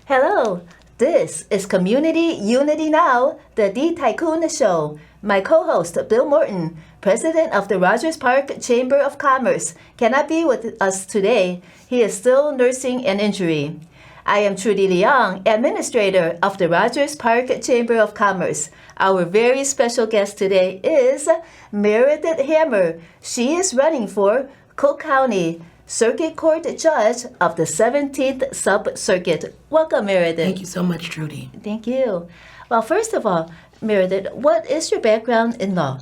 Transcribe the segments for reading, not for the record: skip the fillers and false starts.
Hello, this is Community Unity Now, the D-Tycoon Show. My co-host, Bill Morton, president of the Rogers Park Chamber of Commerce, cannot be with us today. He is still nursing an injury. I am Trudy Leong, administrator of the Rogers Park Chamber of Commerce. Our very special guest today is Meridth Hammer. She is running for Cook County Circuit Court Judge of the 17th Subcircuit. Welcome, Meridth. Thank you so much, Trudy. Thank you. Well, first of all, Meridth, what is your background in law?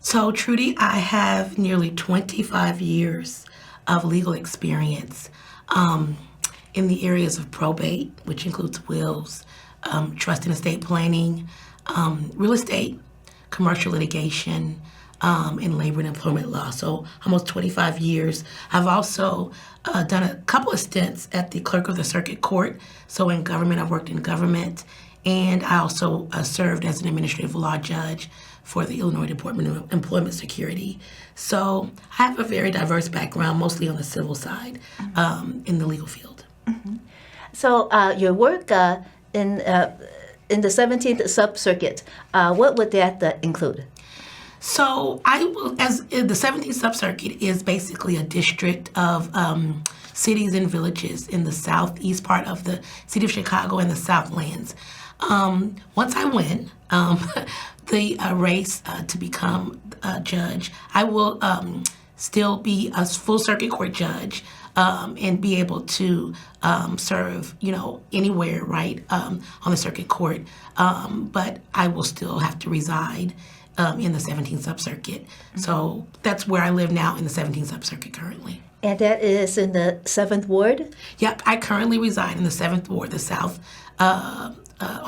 So, Trudy, I have nearly 25 years of legal experience in the areas of probate, which includes wills, trust and estate planning, real estate, commercial litigation, in labor and employment law. So almost 25 years. I've also done a couple of stints at the Clerk of the Circuit Court. So in government, I've worked in government. And I also served as an administrative law judge for the Illinois Department of Employment Security. So I have a very diverse background, mostly on the civil side, in the legal field. Mm-hmm. So your work in the 17th Subcircuit, what would that include? So as the 17th Subcircuit is basically a district of cities and villages in the southeast part of the city of Chicago and the Southlands. Once I win the race to become a judge, I will still be a full circuit court judge and be able to serve, anywhere, right, on the circuit court. But I will still have to reside in the 17th Subcircuit. Mm-hmm. So that's where I live now, in the 17th Subcircuit currently. And that is in the 7th Ward? Yep, I currently reside in the 7th Ward, the south, on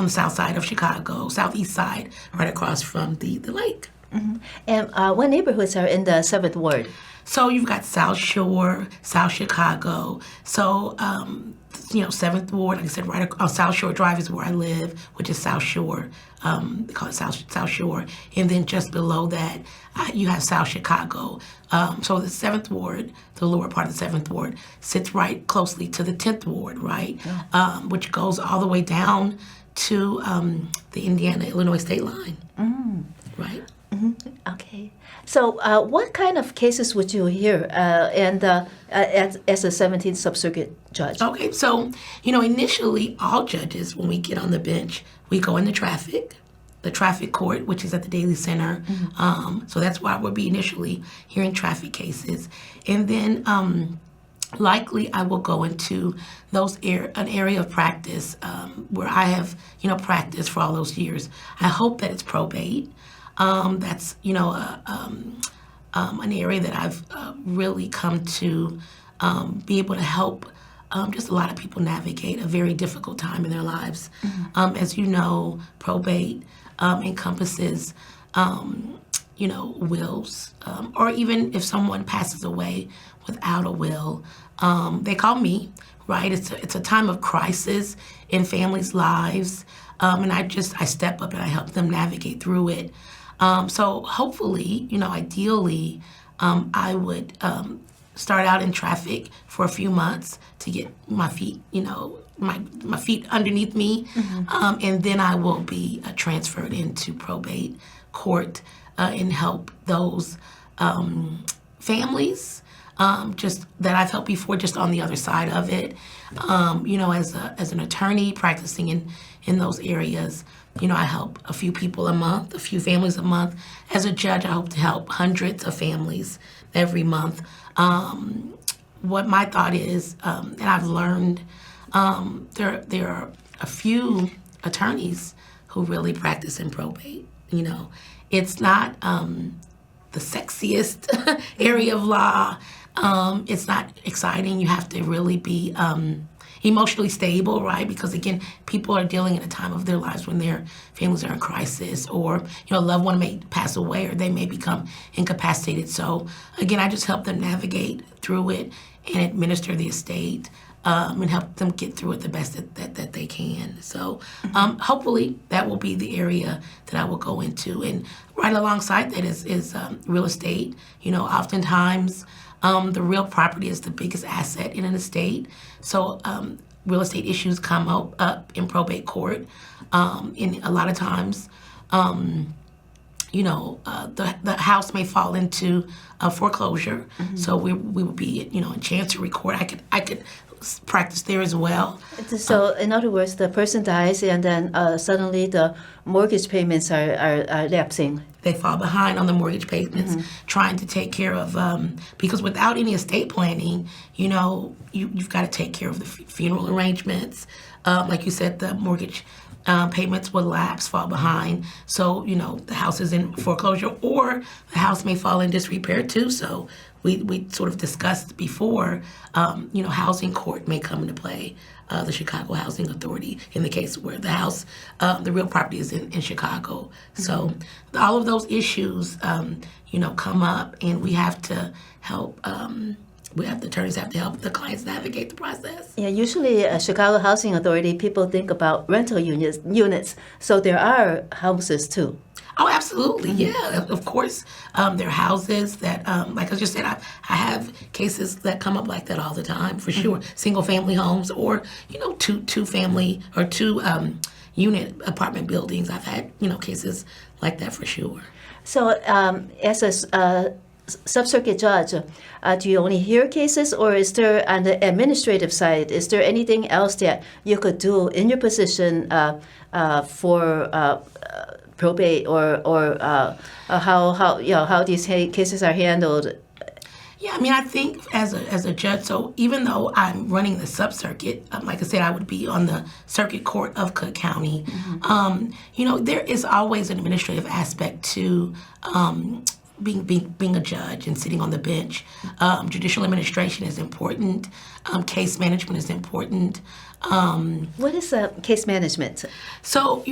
the south side of Chicago, southeast side, right across from the lake. Mm-hmm. And what neighborhoods are in the 7th Ward? So you've got South Shore, South Chicago. So, 7th Ward, like I said, right on South Shore Drive is where I live, which is South Shore. They call it South Shore. And then just below that, you have South Chicago. So the 7th Ward, the lower part of the 7th Ward, sits right closely to the 10th Ward, right? Yeah. Which goes all the way down to the Indiana-Illinois state line, right? Mm-hmm. Okay. So what kind of cases would you hear as a 17th Subcircuit judge? Okay, so, initially all judges, when we get on the bench, we go into the traffic court, which is at the Daily Center. Mm-hmm. So that's why we'll be initially hearing traffic cases. And then likely I will go into an area of practice where I have, practiced for all those years. I hope that it's probate. That's, an area that I've really come to be able to help just a lot of people navigate a very difficult time in their lives. Mm-hmm. As you know, probate encompasses, wills, or even if someone passes away without a will, they call me, right? It's a time of crisis in families' lives, and I step up and I help them navigate through it. So hopefully, ideally, I would start out in traffic for a few months to get my feet, my feet underneath me, mm-hmm. And then I will be transferred into probate court and help those families just that I've helped before, just on the other side of it. As an attorney practicing in those areas. I help a few people a month, a few families a month. As a judge, I hope to help hundreds of families every month. What my thought is, and I've learned, there are a few attorneys who really practice in probate. It's not the sexiest area of law. It's not exciting. You have to really be emotionally stable, right? Because again, people are dealing in a time of their lives when their families are in crisis, or a loved one may pass away, or they may become incapacitated. So again, I just help them navigate through it and administer the estate, and help them get through it the best that they can. So hopefully that will be the area that I will go into. And right alongside that is real estate. Oftentimes the real property is the biggest asset in an estate. So real estate issues come up in probate court. And a lot of times, the house may fall into a foreclosure. So we would be, in chancery court. I could practice there as well. So in other words, the person dies and then suddenly the mortgage payments are lapsing. They fall behind on the mortgage payments, trying to take care of, because without any estate planning, you've got to take care of the funeral arrangements. Like you said, the mortgage payments will lapse, fall behind. So, the house is in foreclosure, or the house may fall in disrepair too. So we sort of discussed before, housing court may come into play, the Chicago Housing Authority, in the case where the house, the real property is in Chicago. So all of those issues, come up, and we have to help, the attorneys have to help the clients navigate the process. Yeah, usually Chicago Housing Authority, people think about rental units. So there are houses too. Oh, absolutely. Yeah, of course. There are houses that, like I just said, I have cases that come up like that all the time, for sure. Single family homes, or, two family or two unit apartment buildings. I've had, cases like that for sure. So as a Subcircuit judge, do you only hear cases, or is there, on the administrative side, is there anything else that you could do in your position for probate, or how these cases are handled? Yeah, I think as a judge, so even though I'm running the Subcircuit, like I said, I would be on the Circuit Court of Cook County. There is always an administrative aspect to being a judge and sitting on the bench. Judicial administration is important. Case management is important. What is case management? So,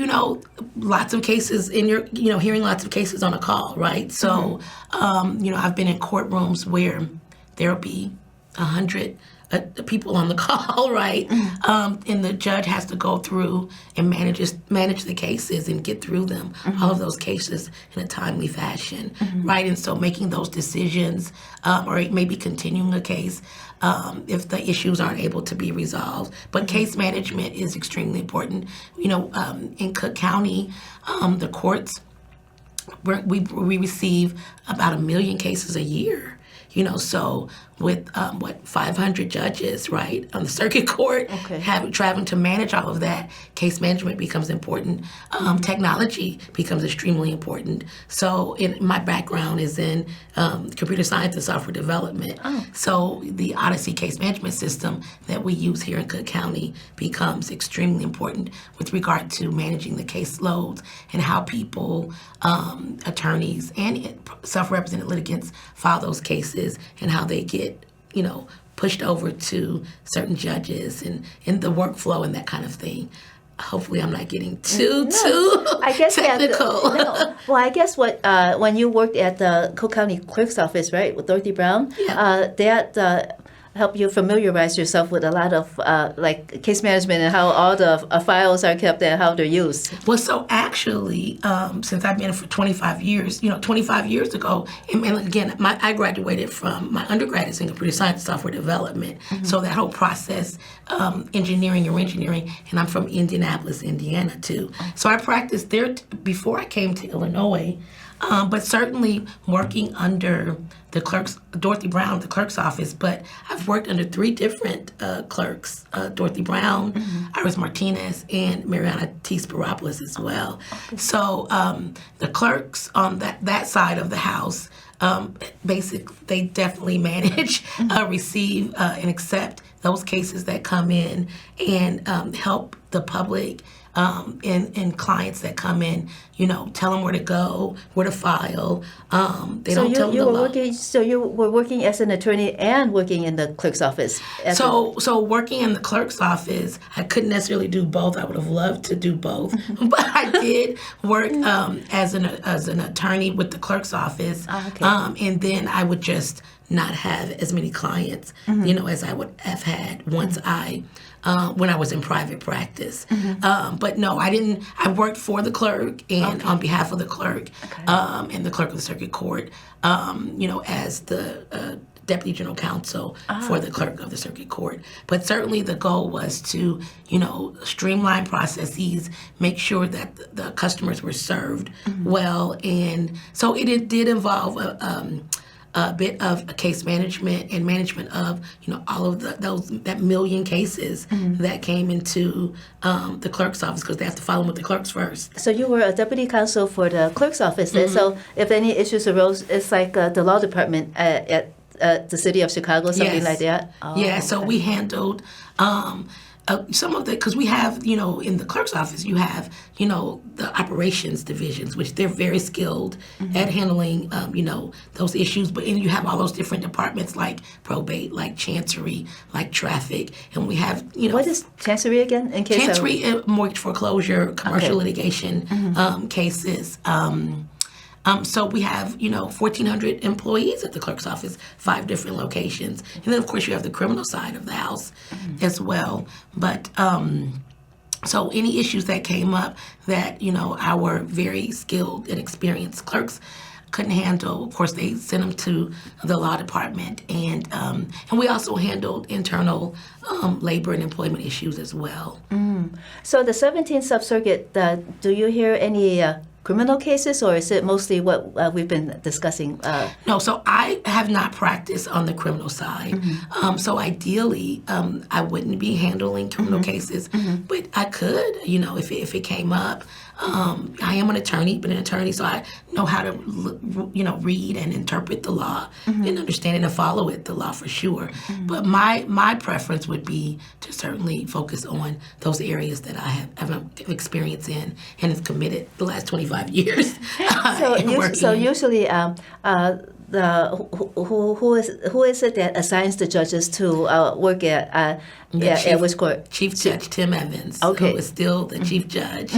lots of cases in hearing lots of cases on a call, right? So, I've been in courtrooms where there'll be 100 people on the call, right? And the judge has to go through and manage the cases and get through them, all of those cases in a timely fashion, right? And so making those decisions, or maybe continuing a case if the issues aren't able to be resolved. But case management is extremely important. In Cook County, the courts, we receive about 1 million cases a year. So with 500 judges, right, on the circuit court, traveling to manage all of that, case management becomes important. Technology becomes extremely important. So my background is in computer science and software development. So the Odyssey case management system that we use here in Cook County becomes extremely important with regard to managing the caseloads and how people, attorneys, and self-represented litigants file those cases, and how they get, pushed over to certain judges, and in the workflow and that kind of thing. Hopefully I'm not getting too technical. Well, I guess when you worked at the Cook County Clerk's office, right, with Dorothy Brown, that help you familiarize yourself with a lot of case management and how all the files are kept and how they're used. Well, so actually, since I've been in for 25 years, 25 years ago, and again, I graduated from, my undergrad is in computer science and software development. So that whole process, engineering, and I'm from Indianapolis, Indiana too. So I practiced there before I came to Illinois. But certainly working under the clerks, Dorothy Brown, the clerk's office, but I've worked under 3 different clerks, Dorothy Brown, Iris Martinez, and Mariyana Spyropoulos as well. So the clerks on that side of the house, basically they definitely manage, receive, and accept those cases that come in and help the public and clients that come in, tell them where to go, where to file. They don't tell them the law. So you were working as an attorney and working in the clerk's office. So working in the clerk's office, I couldn't necessarily do both. I would have loved to do both, but I did work as an attorney with the clerk's office, and then I would just not have as many clients, as I would have had once when I was in private practice. But no, I didn't. I worked for the clerk and on behalf of the clerk and the clerk of the circuit court, as the deputy general counsel for the clerk of the circuit court. But certainly the goal was to, streamline processes, make sure that the customers were served well. And so it did involve a bit of case management and management of, all of that million cases that came into the clerk's office, because they have to file them with the clerks first. So you were a deputy counsel for the clerk's office. So if any issues arose, it's like the law department at the city of Chicago, something like that? So we handled some of the, because we have, in the clerk's office, you have, the operations divisions, which they're very skilled at handling, those issues. But and you have all those different departments like probate, like chancery, like traffic. And we have, What is chancery again? Chancery, mortgage foreclosure, commercial litigation cases. So we have, 1,400 employees at the clerk's office, 5 different locations. And then, of course, you have the criminal side of the house as well. But so any issues that came up that, our very skilled and experienced clerks couldn't handle, of course, they sent them to the law department. And we also handled internal labor and employment issues as well. So the 17th Subcircuit, do you hear any criminal cases, or is it mostly what we've been discussing? No, so I have not practiced on the criminal side. So ideally, I wouldn't be handling criminal cases, but I could, if it came up. I am an attorney, so I know how to, read and interpret the law and understand it and follow the law for sure. But my preference would be to certainly focus on those areas that I have experience in and have committed the last 25 years. So usually, who is it that assigns the judges to work at which court? Chief Judge Tim Evans, who is still the chief judge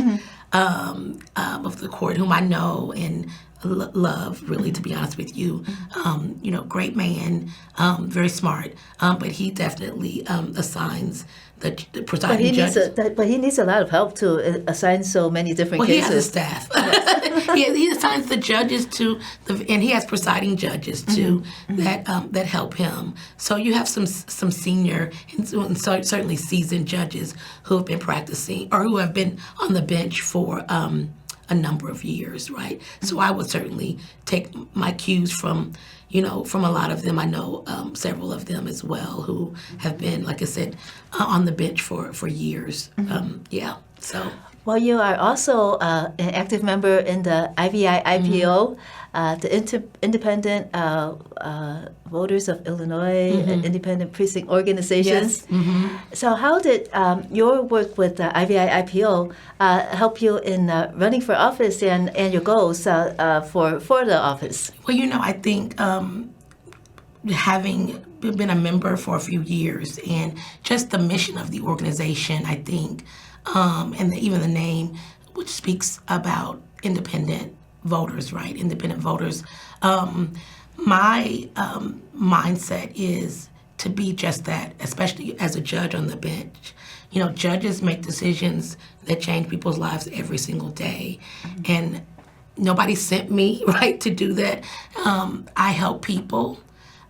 of the court, whom I know and love, really, to be honest with you. Great man, very smart, but he definitely assigns the presiding judge. But he needs a lot of help to assign so many different cases. He has a staff. he assigns the judges and he has presiding judges too that help him. So you have some senior and certainly seasoned judges who have been practicing or who have been on the bench for a number of years, right? So I would certainly take my cues from a lot of them. I know several of them as well who have been, like I said, on the bench for years. So. Well, you are also an active member in the IVI-IPO, the Independent Voters of Illinois, Independent Precinct Organization. Yes. So how did your work with the IVI-IPO help you in running for office and your goals for the office? Well, I think having been a member for a few years and just the mission of the organization, I think, and even the name, which speaks about independent voters, right? Independent voters. My mindset is to be just that, especially as a judge on the bench. Judges make decisions that change people's lives every single day. And nobody sent me, right, to do that. I help people.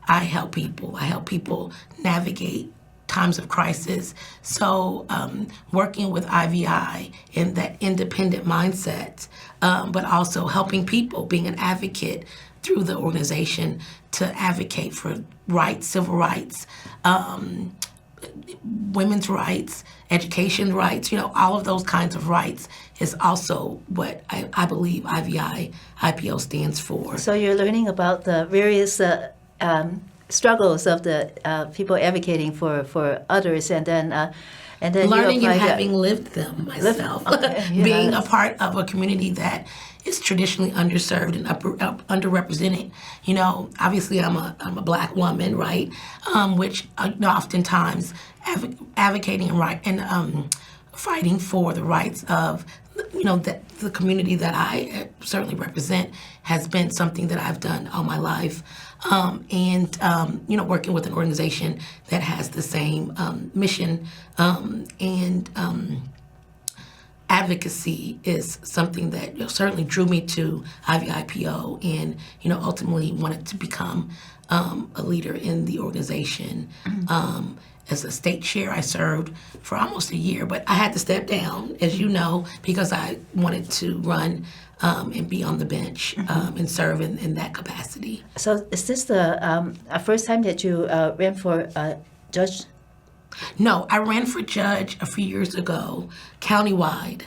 I help people navigate times of crisis. So working with IVI in that independent mindset, but also helping people, being an advocate through the organization to advocate for rights, civil rights, women's rights, education rights, all of those kinds of rights is also what I believe IVI-IPO stands for. So you're learning about the various struggles of the people advocating for others, and then learning you and apply having lived them myself, Okay, being a yes. part of a community that is traditionally underserved and underrepresented. You know, obviously I'm a black woman, right? Which oftentimes advocating and fighting for the rights of that the community that I certainly represent has been something that I've done all my life. Working with an organization that has the same mission and advocacy is something that certainly drew me to IVI-IPO and ultimately wanted to become a leader in the organization. As a state chair, I served for almost a year, but I had to step down, as you know, because I wanted to run and be on the bench and serve in that capacity. So is this the first time that you ran for judge? No, I ran for judge a few years ago, countywide.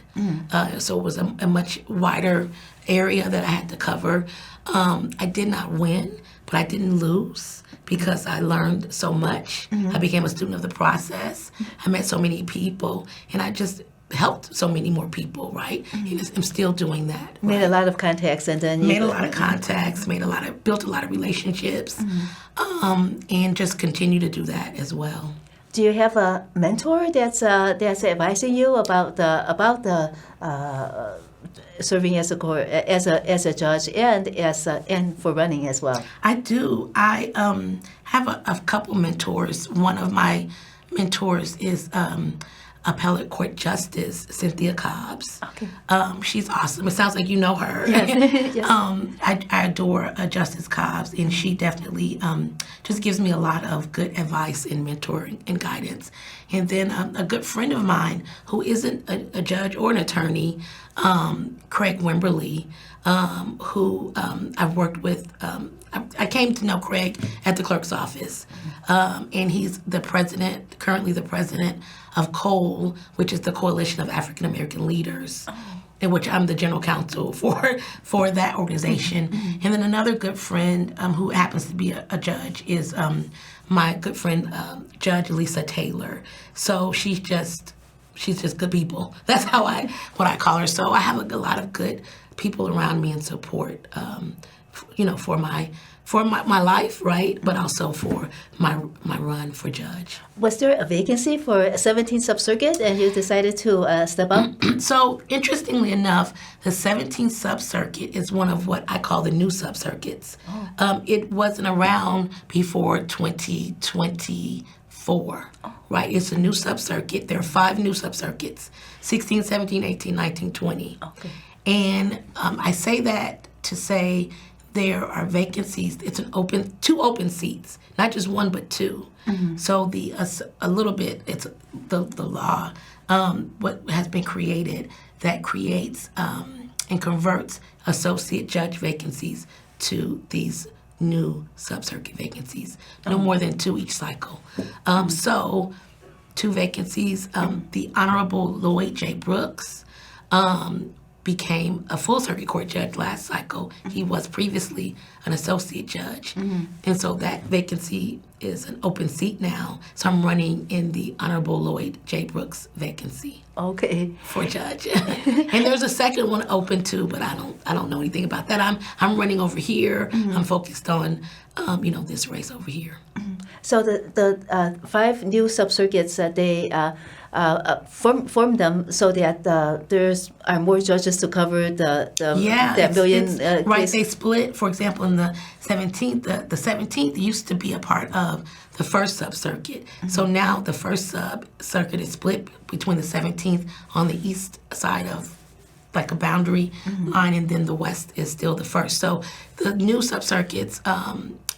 So it was a much wider area that I had to cover. I did not win, but I didn't lose because I learned so much. I became a student of the process. I met so many people, and I just helped so many more people, right? And I'm still doing that. Made right? a lot of contacts, and then Made a lot of contacts, built a lot of relationships, and just continue to do that as well. Do you have a mentor that's advising you about the serving as a judge and for running as well? I do. I have a couple mentors. One of my mentors is Appellate Court Justice Cynthia Cobbs. Okay. She's awesome. It sounds like you know her. Yes. Yes. I adore Justice Cobbs, and she definitely just gives me a lot of good advice and mentoring and guidance. And then a good friend of mine who isn't a judge or an attorney, Craig Wimberly, who I've worked with. I came to know Craig at the clerk's office, and he's currently the president of COLE, which is the Coalition of African American Leaders, in which I'm the general counsel for that organization. And then another good friend who happens to be a judge is my good friend Judge Lisa Taylor. So she's just good people. That's what I call her. So I have a lot of good people around me and support, for my life, right? But also for my run for judge. Was there a vacancy for 17th Subcircuit, and you decided to step up? So interestingly enough, the 17th Subcircuit is one of what I call the new subcircuits. It wasn't around before 2024. Right, it's a new subcircuit. There are 5 new subcircuits, 16, 17, 18, 19, 20. Okay. And I say that to say there are vacancies. It's 2 open seats, not just 1 but 2. So it's the law, what has been created that creates and converts associate judge vacancies to these new subcircuit vacancies, no more than 2 each cycle. So 2 vacancies. The Honorable Lloyd J. Brooks became a full circuit court judge last cycle. He was previously an associate judge. And so that vacancy is an open seat now. So I'm running in the Honorable Lloyd J. Brooks vacancy. Okay. For judge. And there's a second one open too, but I don't know anything about that. I'm running over here. I'm focused on this race over here. So the 5 new subcircuits, they form them so that there's more judges to cover that million right. case. They split. For example, in the 17th, the 17th used to be a part of the first subcircuit. So now the first subcircuit is split between the 17th on the east side of like a boundary line, and then the west is still the first. So the new subcircuits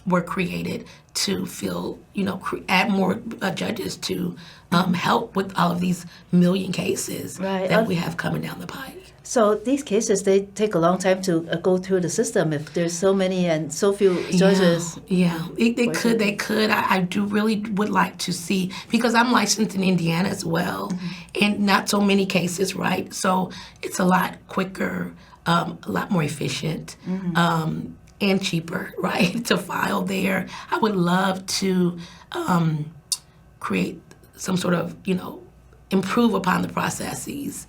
were created to add more judges to help with all of these million cases that we have coming down the pike. So these cases, they take a long time to go through the system if there's so many and so few judges. Yeah, they could. I do really would like to see, because I'm licensed in Indiana as well, and not so many cases, right? So it's a lot quicker, a lot more efficient. and cheaper, right, to file there. I would love to create some sort of, improve upon the processes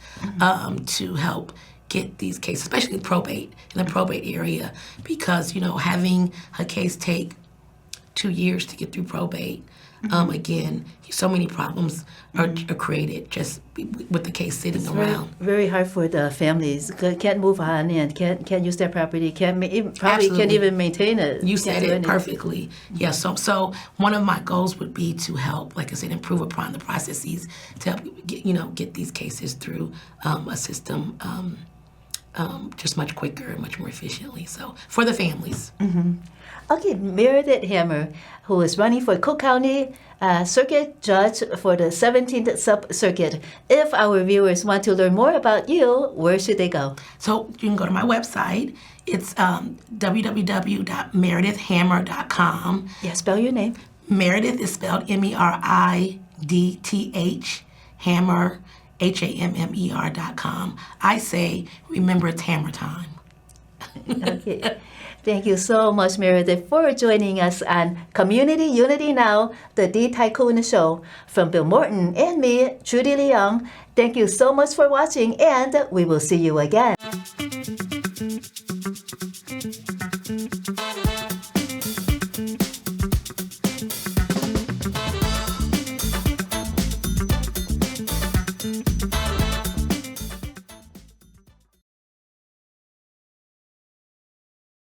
to help get these cases, especially in the probate area, because, having a case take 2 years to get through probate, again, so many problems are created just with the case sitting around. Very hard for the families. Can't move on and can't use their property. Can't even maintain it. You said it perfectly. Yeah. So one of my goals would be to help, like I said, improve upon the processes to help get these cases through a system just much quicker and much more efficiently. So for the families. Okay, Meridth Hammer, who is running for Cook County Circuit Judge for the 17th Subcircuit. If our viewers want to learn more about you, where should they go? So you can go to my website. It's www.meridthhammer.com. Yeah, spell your name. Meridth is spelled Meridth, Hammer, HAMMER.com. I say, remember, it's hammer time. Okay. Thank you so much, Meridth, for joining us on Community Unity Now, the D Tycoon Show. From Bill Morton and me, Trudy Leong, thank you so much for watching, and we will see you again.